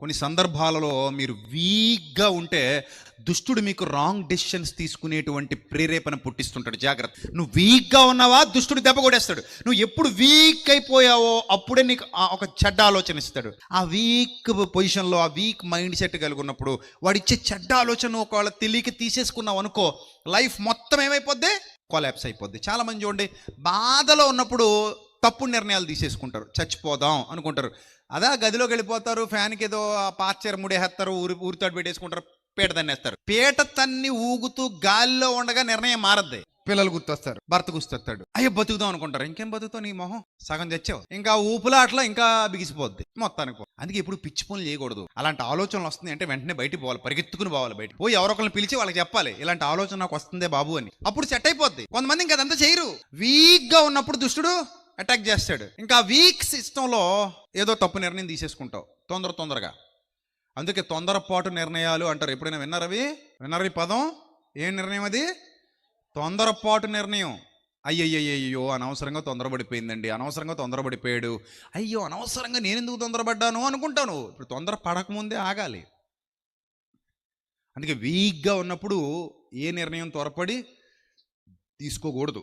కొన్ని సందర్భాలలో మీరు వీక్గా ఉంటే దుష్టుడు మీకు రాంగ్ డెసిషన్స్ తీసుకునేటువంటి ప్రేరేపణ పుట్టిస్తుంటాడు. జాగ్రత్త. నువ్వు వీక్గా ఉన్నావా, దుష్టుడు దెబ్బ కొట్టేస్తాడు. నువ్వు ఎప్పుడు వీక్ అయిపోయావో అప్పుడే నీకు ఒక చెడ్డ ఆలోచన ఇస్తాడు. ఆ వీక్ పొజిషన్లో, ఆ వీక్ మైండ్ సెట్ కలిగి ఉన్నప్పుడు వాడిచ్చే చెడ్డ ఆలోచన ఒకవేళ తెలియక తీసేసుకున్నావు అనుకో, లైఫ్ మొత్తం ఏమైపోద్ది, కొలాప్స్ అయిపోద్ది. చాలామంది చూడండి, బాధలో ఉన్నప్పుడు తప్పుడు నిర్ణయాలు తీసేసుకుంటారు. చచ్చిపోదాం అనుకుంటారు, అదా గదిలోకి వెళ్ళిపోతారు, ఫ్యాన్కి ఏదో పాచర్ ముడేస్తారు, ఊరితాడు పెట్టేసుకుంటారు, పీట తన్నేస్తారు. పీట తన్ని ఊగుతూ గాలిలో ఉండగా నిర్ణయం మారద్ది. పిల్లలు గుర్తొస్తారు, భర్త గుర్తొస్తాడు, అయ్యో బతుకుదాం అనుకుంటారు. ఇంకేం బతుకుతావు, నీ మొహం సగం చచ్చావు, ఇంకా ఊపులాట్లా ఇంకా బిగిసిపోద్ది మొత్తానికి. అందుకే ఇప్పుడు పిచ్చి పనులు చేయకూడదు. అలాంటి ఆలోచనలు వస్తుంది అంటే వెంటనే బయటికి పోవాలి, పరిగెత్తుకుని పోవాలి బయట పోయి ఎవరొకరిని పిలిచి వాళ్ళకి చెప్పాలి, ఇలాంటి ఆలోచన నాకు వస్తుందే బాబు అని. అప్పుడు సెట్ అయిపోద్ది. కొంతమంది ఇంకా అదంతా చేయరు. వీక్గా ఉన్నప్పుడు దుష్టుడు అటాక్ చేస్తాడు. ఇంకా వీక్ సిస్టంలో ఏదో తప్పు నిర్ణయం తీసేసుకుంటావు తొందరగా. అందుకే తొందరపాటు నిర్ణయాలు అంటారు. ఎప్పుడైనా విన్నారా ఈ పదం? ఏం నిర్ణయం అది? తొందరపాటు నిర్ణయం. అయ్యయ్యో అనవసరంగా తొందరపడిపోయిందండి, అనవసరంగా తొందరపడిపోయాడు, అయ్యో అనవసరంగా నేను ఎందుకు తొందరపడ్డాను అనుకుంటాను. ఇప్పుడు తొందర పడకముందే ఆగాలి. అందుకే వీక్గా ఉన్నప్పుడు ఏ నిర్ణయం త్వరపడి తీసుకోకూడదు.